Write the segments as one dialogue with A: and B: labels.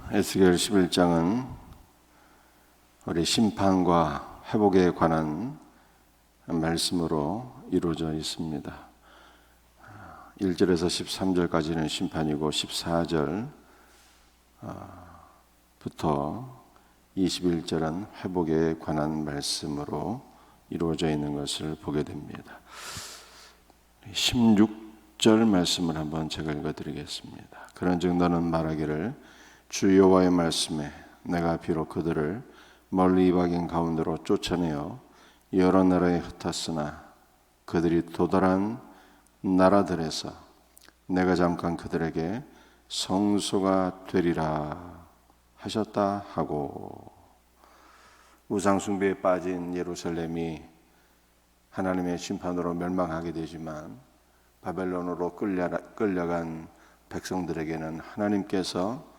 A: 에스겔 11장은 우리 심판과 회복에 관한 말씀으로 이루어져 있습니다. 1절에서 13절까지는 심판이고 14절부터 21절은 회복에 관한 말씀으로 이루어져 있는 것을 보게 됩니다. 16절 말씀을 한번 제가 읽어드리겠습니다. 그런즉 너는 말하기를 주 여호와의 말씀에 내가 비록 그들을 멀리 이방인 가운데로 쫓아내어 여러 나라에 흩었으나 그들이 도달한 나라들에서 내가 잠깐 그들에게 성소가 되리라 하셨다 하고, 우상 숭배에 빠진 예루살렘이 하나님의 심판으로 멸망하게 되지만 바벨론으로 끌려간 백성들에게는 하나님께서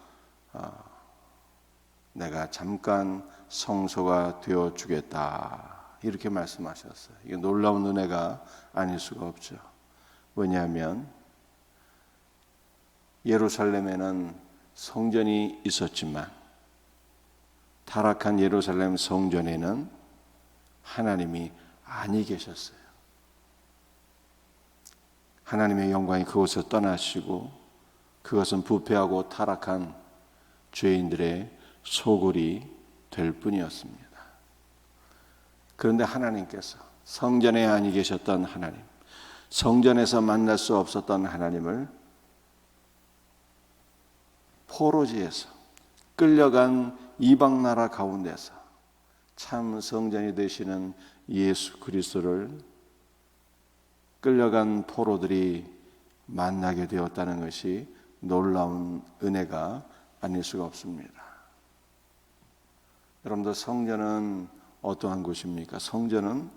A: 내가 잠깐 성소가 되어 주겠다 이렇게 말씀하셨어요. 이게 놀라운 은혜가 아닐 수가 없죠. 왜냐하면 예루살렘에는 성전이 있었지만 타락한 예루살렘 성전에는 하나님이 아니 계셨어요. 하나님의 영광이 그곳을 떠나시고 그것은 부패하고 타락한 죄인들의 소굴이 될 뿐이었습니다. 그런데 하나님께서 성전에 아니 계셨던 하나님, 성전에서 만날 수 없었던 하나님을 포로지에서 끌려간 이방 나라 가운데서 참 성전이 되시는 예수 그리스도를 끌려간 포로들이 만나게 되었다는 것이 놀라운 은혜가 아닐 수가 없습니다. 여러분들, 성전은 어떠한 곳입니까? 성전은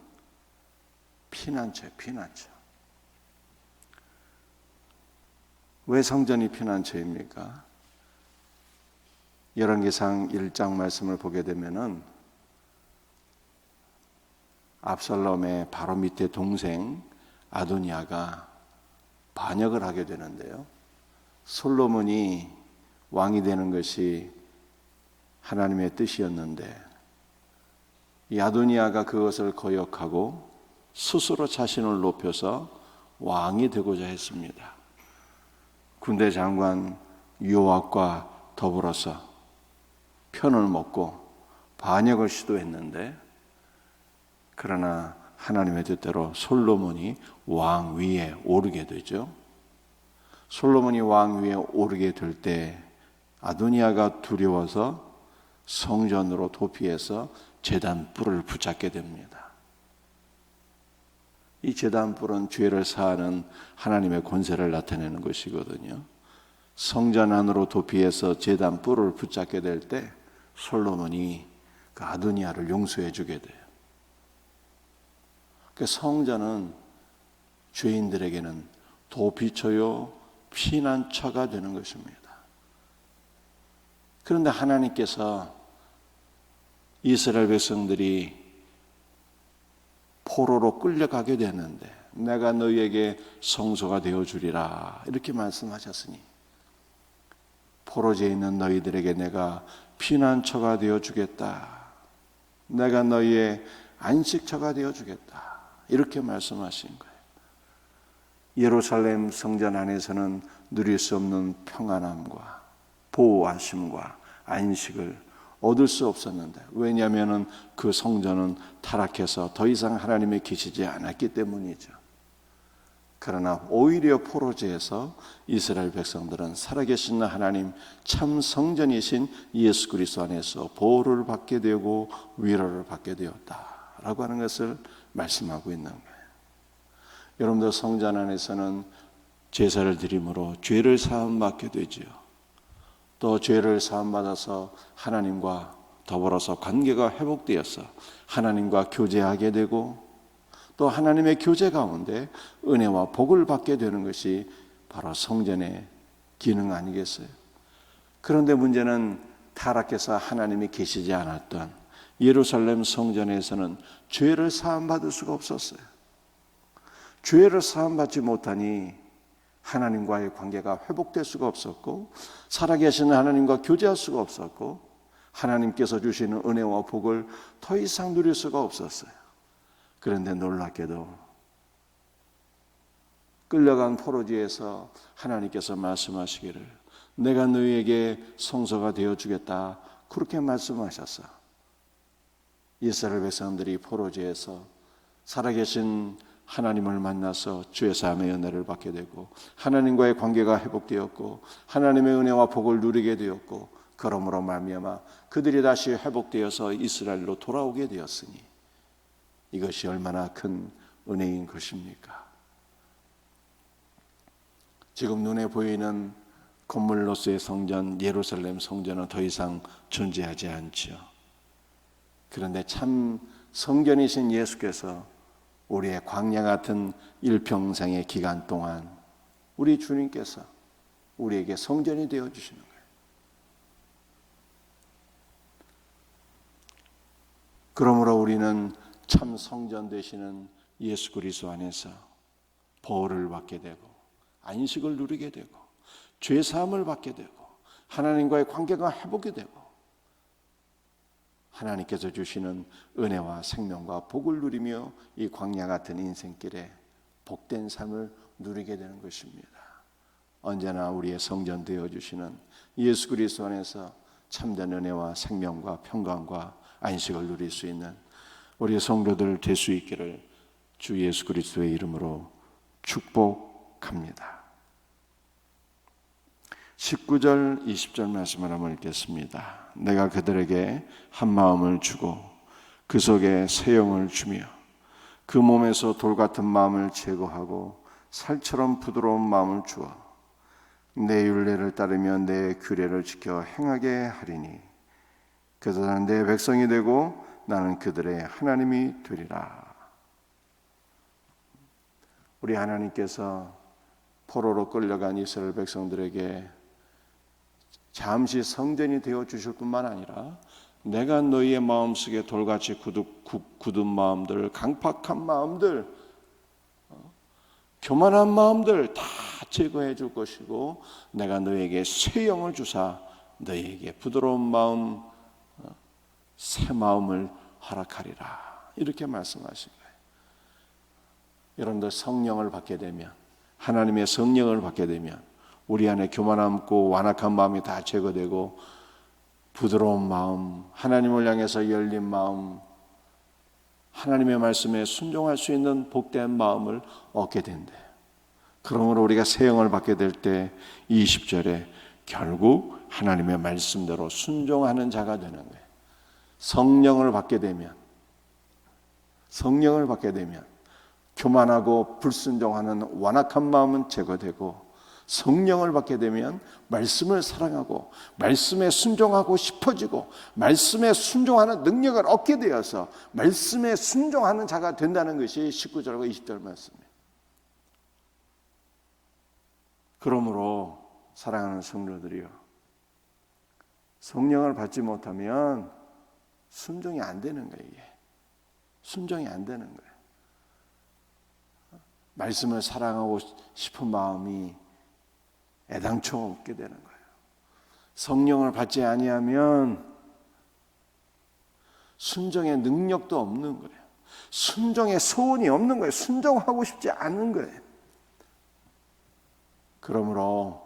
A: 피난처예요. 피난처. 왜 성전이 피난처입니까? 열왕기상 1장 말씀을 보게 되면은 압살롬의 바로 밑에 동생 아도니아가 반역을 하게 되는데요, 솔로몬이 왕이 되는 것이 하나님의 뜻이었는데 이 아도니아가 그것을 거역하고 스스로 자신을 높여서 왕이 되고자 했습니다. 군대 장관 요압과 더불어서 편을 먹고 반역을 시도했는데, 그러나 하나님의 뜻대로 솔로몬이 왕 위에 오르게 되죠. 솔로몬이 왕 위에 오르게 될 때 아도니아가 두려워서 성전으로 도피해서 제단 뿔을 붙잡게 됩니다. 이 제단 뿔은 죄를 사하는 하나님의 권세를 나타내는 것이거든요. 성전 안으로 도피해서 제단 뿔을 붙잡게 될 때 솔로몬이 그 아도니아를 용서해 주게 돼요. 그 성전은 죄인들에게는 도피처요 피난처가 되는 것입니다. 그런데 하나님께서 이스라엘 백성들이 포로로 끌려가게 됐는데 내가 너희에게 성소가 되어주리라 이렇게 말씀하셨으니, 포로지에 있는 너희들에게 내가 피난처가 되어주겠다, 내가 너희의 안식처가 되어주겠다 이렇게 말씀하신 거예요. 예루살렘 성전 안에서는 누릴 수 없는 평안함과 보호하심과 안식을 얻을 수 없었는데, 왜냐하면 그 성전은 타락해서 더 이상 하나님이 계시지 않았기 때문이죠. 그러나 오히려 포로지에서 이스라엘 백성들은 살아계신 하나님 참 성전이신 예수 그리스도 안에서 보호를 받게 되고 위로를 받게 되었다라고 하는 것을 말씀하고 있는 거예요. 여러분들, 성전 안에서는 제사를 드림으로 죄를 사함받게 되지요. 또 죄를 사함받아서 하나님과 더불어서 관계가 회복되어서 하나님과 교제하게 되고, 또 하나님의 교제 가운데 은혜와 복을 받게 되는 것이 바로 성전의 기능 아니겠어요? 그런데 문제는 타락해서 하나님이 계시지 않았던 예루살렘 성전에서는 죄를 사함받을 수가 없었어요. 죄를 사함받지 못하니 하나님과의 관계가 회복될 수가 없었고, 살아계신 하나님과 교제할 수가 없었고, 하나님께서 주시는 은혜와 복을 더 이상 누릴 수가 없었어요. 그런데 놀랍게도 끌려간 포로지에서 하나님께서 말씀하시기를 내가 너희에게 성소가 되어주겠다, 그렇게 말씀하셨어요. 이스라엘 백성들이 포로지에서 살아계신 하나님을 만나서 주의 삶의 은혜를 받게 되고, 하나님과의 관계가 회복되었고, 하나님의 은혜와 복을 누리게 되었고, 그러므로 말미암아 그들이 다시 회복되어서 이스라엘로 돌아오게 되었으니 이것이 얼마나 큰 은혜인 것입니까? 지금 눈에 보이는 건물로서의 성전, 예루살렘 성전은 더 이상 존재하지 않죠. 그런데 참 성전이신 예수께서 우리의 광야 같은 일평생의 기간 동안 우리 주님께서 우리에게 성전이 되어주시는 거예요. 그러므로 우리는 참 성전 되시는 예수 그리스도 안에서 보호를 받게 되고, 안식을 누리게 되고, 죄 사함을 받게 되고, 하나님과의 관계가 회복이 되고, 하나님께서 주시는 은혜와 생명과 복을 누리며 이 광야 같은 인생길에 복된 삶을 누리게 되는 것입니다. 언제나 우리의 성전 되어주시는 예수 그리스도 안에서 참된 은혜와 생명과 평강과 안식을 누릴 수 있는 우리의 성도들 될 수 있기를 주 예수 그리스도의 이름으로 축복합니다. 19절 20절 말씀을 한번 읽겠습니다. 내가 그들에게 한 마음을 주고 그 속에 새 영을 주며 그 몸에서 돌 같은 마음을 제거하고 살처럼 부드러운 마음을 주어 내 율례를 따르며 내 규례를 지켜 행하게 하리니 그들은 내 백성이 되고 나는 그들의 하나님이 되리라. 우리 하나님께서 포로로 끌려간 이스라엘 백성들에게 잠시 성전이 되어 주실 뿐만 아니라 내가 너희의 마음속에 돌같이 굳은 마음들, 강팍한 마음들, 교만한 마음들 다 제거해 줄 것이고, 내가 너희에게 새 영을 주사 너희에게 부드러운 마음, 새 마음을 허락하리라. 이렇게 말씀하신 거예요. 여러분들 성령을 받게 되면, 하나님의 성령을 받게 되면 우리 안에 교만함고 완악한 마음이 다 제거되고 부드러운 마음, 하나님을 향해서 열린 마음, 하나님의 말씀에 순종할 수 있는 복된 마음을 얻게 된대요. 그러므로 우리가 새 영을 받게 될 때 20절에 결국 하나님의 말씀대로 순종하는 자가 되는 거예요. 성령을 받게 되면 교만하고 불순종하는 완악한 마음은 제거되고, 성령을 받게 되면 말씀을 사랑하고 말씀에 순종하고 싶어지고 말씀에 순종하는 능력을 얻게 되어서 말씀에 순종하는 자가 된다는 것이 19절과 20절 말씀이에요. 그러므로 사랑하는 성도들이요, 성령을 받지 못하면 순종이 안 되는 거예요. 이게 순종이 안 되는 거예요. 말씀을 사랑하고 싶은 마음이 애당초 없게 되는 거예요. 성령을 받지 아니하면 순종의 능력도 없는 거예요. 순종의 소원이 없는 거예요. 순종하고 싶지 않은 거예요. 그러므로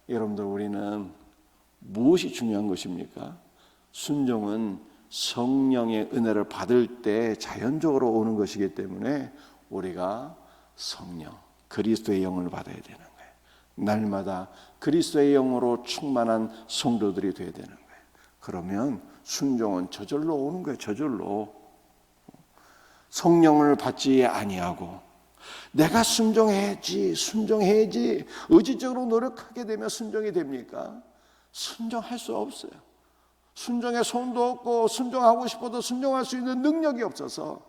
A: 여러분들, 우리는 무엇이 중요한 것입니까? 순종은 성령의 은혜를 받을 때 자연적으로 오는 것이기 때문에 우리가 성령, 그리스도의 영을 받아야 되는 거예요. 날마다 그리스도의 영으로 충만한 성도들이 되어야 되는 거예요. 그러면 순종은 저절로 오는 거예요. 저절로. 성령을 받지 아니하고 내가 순종해야지 의지적으로 노력하게 되면 순종이 됩니까? 순종할 수 없어요. 순종의 손도 없고 순종하고 싶어도 순종할 수 있는 능력이 없어서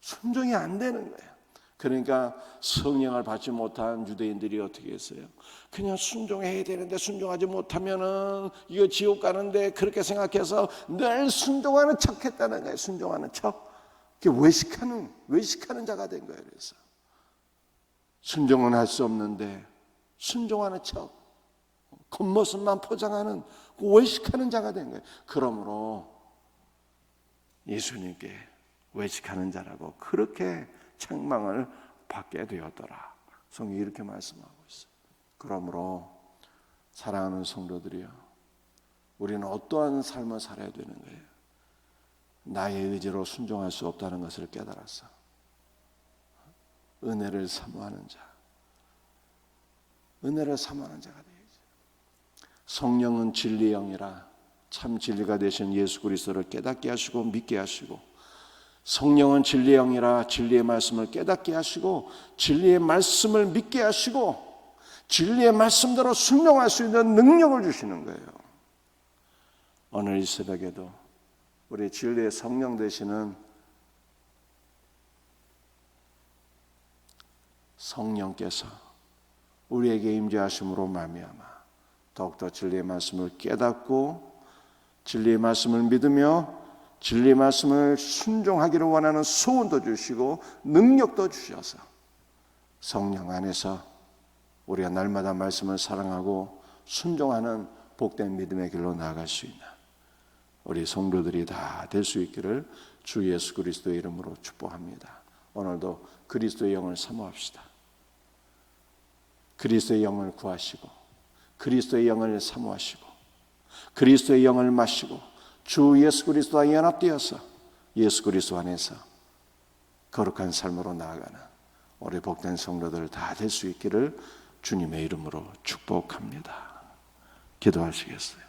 A: 순종이 안 되는 거예요. 그러니까 성령을 받지 못한 유대인들이 어떻게 했어요? 그냥 순종해야 되는데 순종하지 못하면은 이거 지옥 가는데, 그렇게 생각해서 늘 순종하는 척 했다는 거예요. 순종하는 척. 그게 외식하는 자가 된 거예요. 그래서 순종은 할 수 없는데 순종하는 척, 겉모습만 포장하는, 외식하는 자가 된 거예요. 그러므로 예수님께 외식하는 자라고 그렇게 책망을 받게 되었더라. 성경이 이렇게 말씀하고 있어요. 그러므로 사랑하는 성도들이요, 우리는 어떠한 삶을 살아야 되는 거예요? 나의 의지로 순종할 수 없다는 것을 깨달았어. 은혜를 사모하는 자, 은혜를 사모하는 자가 되야지. 성령은 진리의 영이라 참 진리가 되신 예수 그리스도를 깨닫게 하시고 믿게 하시고, 성령은 진리의 영이라 진리의 말씀을 깨닫게 하시고 진리의 말씀을 믿게 하시고 진리의 말씀대로 순종할 수 있는 능력을 주시는 거예요. 오늘 이 새벽에도 우리 진리의 성령 되시는 성령께서 우리에게 임재하심으로 말미암아 더욱더 진리의 말씀을 깨닫고 진리의 말씀을 믿으며 진리의 말씀을 순종하기를 원하는 소원도 주시고 능력도 주셔서 성령 안에서 우리가 날마다 말씀을 사랑하고 순종하는 복된 믿음의 길로 나아갈 수 있는 우리 성도들이 다 될 수 있기를 주 예수 그리스도의 이름으로 축복합니다. 오늘도 그리스도의 영을 사모합시다. 그리스도의 영을 구하시고 그리스도의 영을 사모하시고 그리스도의 영을 마시고 주 예수 그리스도와 연합되어서 예수 그리스도 안에서 거룩한 삶으로 나아가는 우리 복된 성도들 다 될 수 있기를 주님의 이름으로 축복합니다. 기도하시겠어요?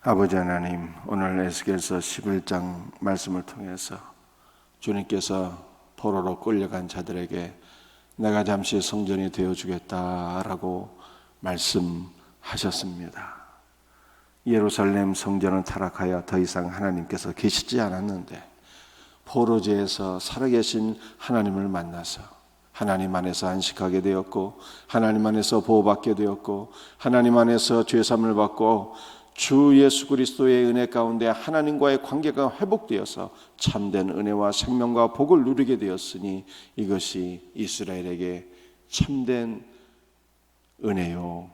A: 아버지 하나님, 오늘 에스겔서 11장 말씀을 통해서 주님께서 포로로 끌려간 자들에게 내가 잠시 성전이 되어주겠다라고 말씀하셨습니다. 예루살렘 성전은 타락하여 더 이상 하나님께서 계시지 않았는데 포로제에서 살아계신 하나님을 만나서 하나님 안에서 안식하게 되었고 하나님 안에서 보호받게 되었고 하나님 안에서 죄사함을 받고 주 예수 그리스도의 은혜 가운데 하나님과의 관계가 회복되어서 참된 은혜와 생명과 복을 누리게 되었으니 이것이 이스라엘에게 참된 은혜요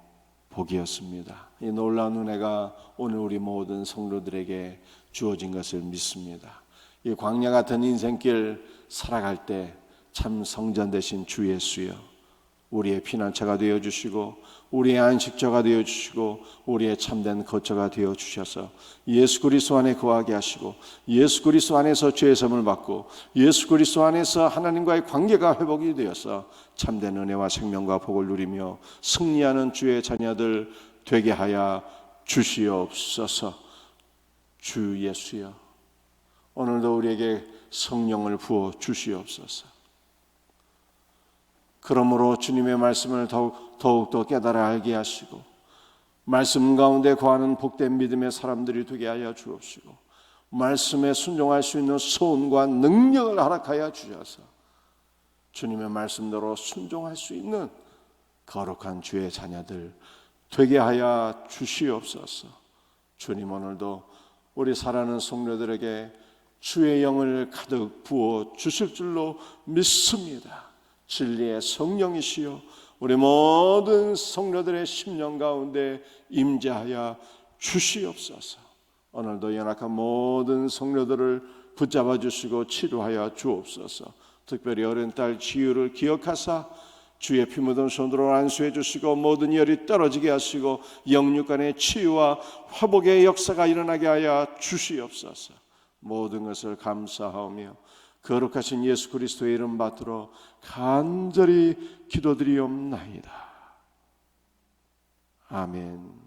A: 복이었습니다. 이 놀라운 은혜가 오늘 우리 모든 성도들에게 주어진 것을 믿습니다. 이 광야 같은 인생길 살아갈 때 참 성전 되신 주 예수여, 우리의 피난처가 되어주시고 우리의 안식처가 되어주시고 우리의 참된 거처가 되어주셔서 예수 그리스도 안에 거하게 하시고 예수 그리스도 안에서 죄의 사함을 받고 예수 그리스도 안에서 하나님과의 관계가 회복이 되어서 참된 은혜와 생명과 복을 누리며 승리하는 주의 자녀들 되게 하여 주시옵소서. 주 예수여, 오늘도 우리에게 성령을 부어 주시옵소서. 그러므로 주님의 말씀을 더욱더 깨달아 알게 하시고 말씀 가운데 거하는 복된 믿음의 사람들이 되게 하여 주옵시고 말씀에 순종할 수 있는 소원과 능력을 허락하여 주셔서 주님의 말씀대로 순종할 수 있는 거룩한 주의 자녀들 되게 하여 주시옵소서. 주님, 오늘도 우리 사랑하는 성도들에게 주의 영을 가득 부어 주실 줄로 믿습니다. 진리의 성령이시여 우리 모든 성도들의 심령 가운데 임재하여 주시옵소서. 오늘도 연약한 모든 성도들을 붙잡아 주시고 치료하여 주옵소서. 특별히 어린 딸 지유를 기억하사 주의 피 묻은 손으로 안수해 주시고 모든 열이 떨어지게 하시고 영육간의 치유와 회복의 역사가 일어나게 하여 주시옵소서. 모든 것을 감사하며 거룩하신 예수 그리스도의 이름 받들어 간절히 기도드리옵나이다. 아멘.